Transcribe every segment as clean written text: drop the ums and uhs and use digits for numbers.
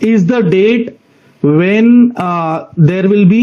is the date when there will be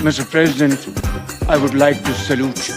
Mr. President, I would like to salute you.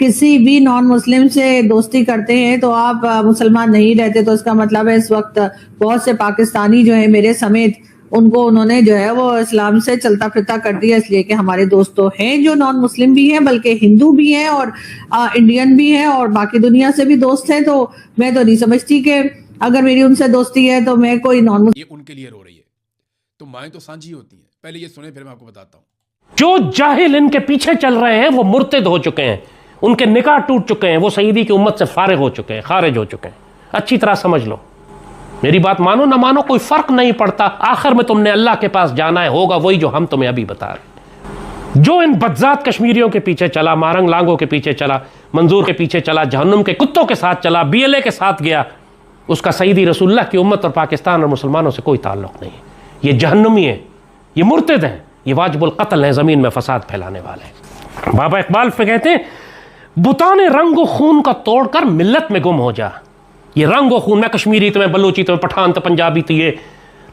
کسی بھی نان مسلم سے دوستی کرتے ہیں تو آپ مسلمان نہیں رہتے. تو اس کا مطلب ہے اس وقت بہت سے پاکستانی جو ہیں میرے سمیت ان کو انہوں نے جو ہے وہ اسلام سے چلتا پھرتا کر دیا, اس لیے کہ ہمارے دوست تو ہیں جو نان مسلم بھی ہیں بلکہ ہندو بھی ہیں اور انڈین بھی ہیں اور باقی دنیا سے بھی دوست ہیں. تو میں تو نہیں سمجھتی کہ اگر میری ان سے دوستی ہے تو میں کوئی نان مسلم. یہ ان کے لیے رو رہی ہے, تو مائیں تو سانجھی ہوتی ہیں. پہلے یہ سنیں پھر میں آپ کو بتاتا ہوں. جو جاہل ان کے پیچھے چل رہے ہیں وہ مرتد ہو چکے ہیں, ان کے نکاح ٹوٹ چکے ہیں, وہ سیدی کی امت سے فارغ ہو چکے ہیں, خارج ہو چکے ہیں. اچھی طرح سمجھ لو, میری بات مانو نہ مانو کوئی فرق نہیں پڑتا, آخر میں تم نے اللہ کے پاس جانا ہے, ہوگا وہی جو ہم تمہیں ابھی بتا رہے ہیں. جو ان بدذات کشمیریوں کے پیچھے چلا, مارنگ لانگوں کے پیچھے چلا, منظور کے پیچھے چلا, جہنم کے کتوں کے ساتھ چلا, BLA کے ساتھ گیا, اس کا سیدی رسول اللہ کی امت اور پاکستان اور مسلمانوں سے کوئی تعلق نہیں ہے. یہ جہنمی ہیں, یہ مرتد ہیں, یہ واجب القتل ہیں, زمین میں فساد پھیلانے والے ہیں. بابا اقبال پہ کہتے ہیں بتانے رنگ و خون کا توڑ کر ملت میں گم ہو جا. یہ رنگ و خون, میں کشمیری تمہیں بلوچی تمہیں پٹھان تو پنجابی تو یہ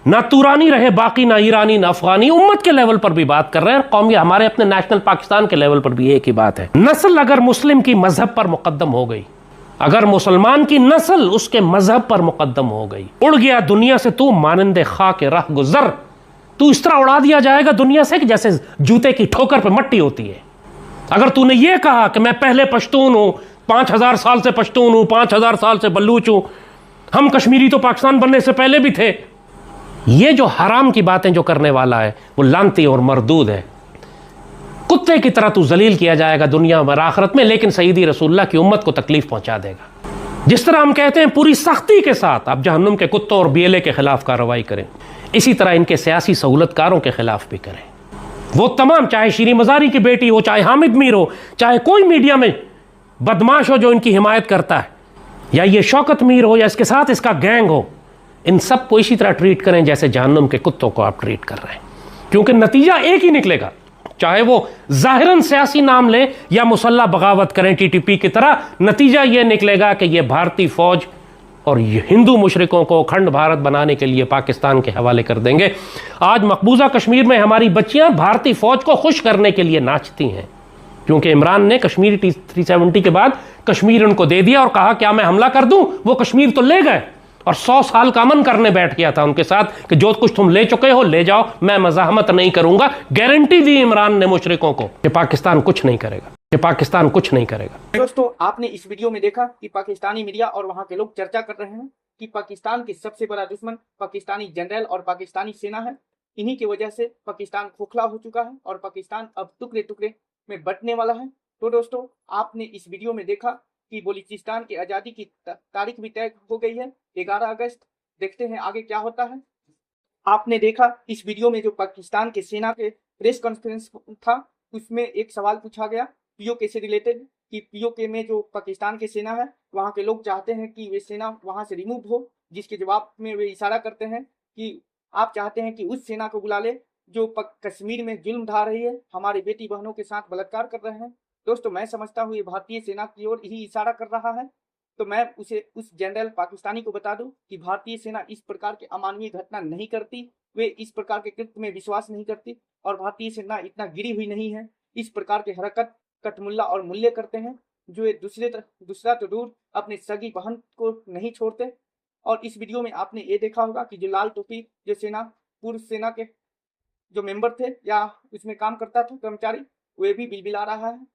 نہ تورانی رہے باقی, نہ ایرانی نہ افغانی, امت کے لیول پر بھی بات کر رہے ہیں, قومی ہمارے اپنے نیشنل پاکستان کے لیول پر بھی ایک ہی بات ہے. نسل اگر مسلم کی مذہب پر مقدم ہو گئی, اگر مسلمان کی نسل اس کے مذہب پر مقدم ہو گئی, اڑ گیا دنیا سے تو مانند خاک راہ گزر. تو اس طرح اڑا دیا جائے گا دنیا سے کہ جیسے جوتے کی ٹھوکر پہ مٹی ہوتی ہے. اگر تو نے یہ کہا کہ میں پہلے پشتون ہوں, 5000 سال سے پشتون ہوں, 5000 سال سے بلوچ ہوں, ہم کشمیری تو پاکستان بننے سے پہلے بھی تھے, یہ جو حرام کی باتیں جو کرنے والا ہے وہ لعنتی اور مردود ہے. کتے کی طرح تو ذلیل کیا جائے گا دنیا اور آخرت میں, لیکن سیدی رسول اللہ کی امت کو تکلیف پہنچا دے گا. جس طرح ہم کہتے ہیں پوری سختی کے ساتھ آپ جہنم کے کتوں اور BLA کے خلاف کارروائی کریں, اسی طرح ان کے سیاسی سہولت کاروں کے خلاف بھی کریں. وہ تمام, چاہے شیریں مزاری کی بیٹی ہو, چاہے حامد میر ہو, چاہے کوئی میڈیا میں بدماش ہو جو ان کی حمایت کرتا ہے, یا یہ شوکت میر ہو یا اس کے ساتھ اس کا گینگ ہو, ان سب کو اسی طرح ٹریٹ کریں جیسے جہنم کے کتوں کو آپ ٹریٹ کر رہے ہیں. کیونکہ نتیجہ ایک ہی نکلے گا, چاہے وہ ظاہراً سیاسی نام لیں یا مسلح بغاوت کریں TTP کی طرح, نتیجہ یہ نکلے گا کہ یہ بھارتی فوج اور ہندو مشرکوں کو کھنڈ بھارت بنانے کے لیے پاکستان کے حوالے کر دیں گے. آج مقبوضہ کشمیر میں ہماری بچیاں بھارتی فوج کو خوش کرنے کے لیے ناچتی ہیں, کیونکہ عمران نے کشمیری 370 کے بعد کشمیر ان کو دے دیا اور کہا کیا میں حملہ کر دوں. وہ کشمیر تو لے گئے اور 100 سال کا امن کرنے بیٹھ گیا تھا ان کے ساتھ کہ جو کچھ تم لے چکے ہو لے جاؤ, میں مزاحمت نہیں کروں گا. گارنٹی دی عمران نے مشرکوں کو کہ پاکستان کچھ نہیں کرے گا, کہ پاکستان کچھ نہیں کرے گا. دوستو, آپ نے اس ویڈیو میں دیکھا کہ پاکستانی میڈیا اور وہاں کے لوگ چرچا کر رہے ہیں کہ پاکستان کے سب سے بڑا دشمن پاکستانی جنرل اور پاکستانی سینا ہے. انہی کی وجہ سے پاکستان کھوکھلا ہو چکا ہے اور پاکستان اب ٹکڑے ٹکڑے میں بٹنے والا ہے. تو دوستو, آپ نے اس ویڈیو میں دیکھا کہ بلوچستان کی آزادی کی تاریخ بھی طے ہو گئی ہے, 11 اگست. دیکھتے ہیں آگے کیا ہوتا ہے. آپ نے دیکھا اس ویڈیو میں جو پاکستان کے سینا کے پریس کانفرنس تھا, اس میں ایک سوال پوچھا گیا POK سے ریلیٹڈ کہ POK میں جو پاکستان کے سینا ہے وہاں کے لوگ چاہتے ہیں کہ وہ سینا وہاں سے ریموو ہو, جس کے جواب میں وہ اشارہ کرتے ہیں کہ آپ چاہتے ہیں کہ اس سینا کو بلا لے جو کشمیر میں ظلم ڈھا رہی ہے, ہماری بیٹی بہنوں کے ساتھ بلاತ್ಕಾರ کر رہے ہیں. دوستو, میں سمجھتا ہوں یہ بھارتی سینا کی اور یہی اشارہ کر رہا ہے. تو میں اس جنرل پاکستانی کو بتا دوں کہ بھارتی سینا اس پرکار کے امانوی گھٹنا نہیں کرتی, وہ اس پرکار کے کرت میں وشواس نہیں کرتی, اور بھارتی سینا اتنا گری ہوئی نہیں ہے. اس پرکار کے حرکت کٹ ملا اور ملے کرتے ہیں جو دوسرا تو دور اپنے سگی بہن کو نہیں چھوڑتے. اور اس ویڈیو میں آپ نے یہ دیکھا ہوگا کہ جو لال ٹوپی جو پورو سینا کے جو ممبر تھے یا اس میں کام کرتا تھا کرمچاری, وہ بھی بلبلا رہا ہے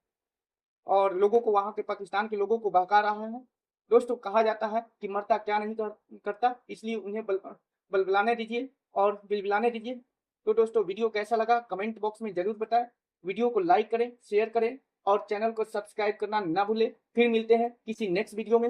اور لوگوں کو, وہاں کے پاکستان کے لوگوں کو بہکا رہا ہے. دوستو, کہا جاتا ہے کہ مرتا کیا نہیں کرتا, اس لیے انہیں بلبلانے دیجیے اور بلبلانے دیجیے. تو دوستو, ویڈیو کیسا لگا کمنٹ باکس میں ضرور بتائیں. ویڈیو کو لائک کریں, شیئر کریں اور چینل کو سبسکرائب کرنا نہ بھولیں. پھر ملتے ہیں کسی نیکسٹ ویڈیو میں.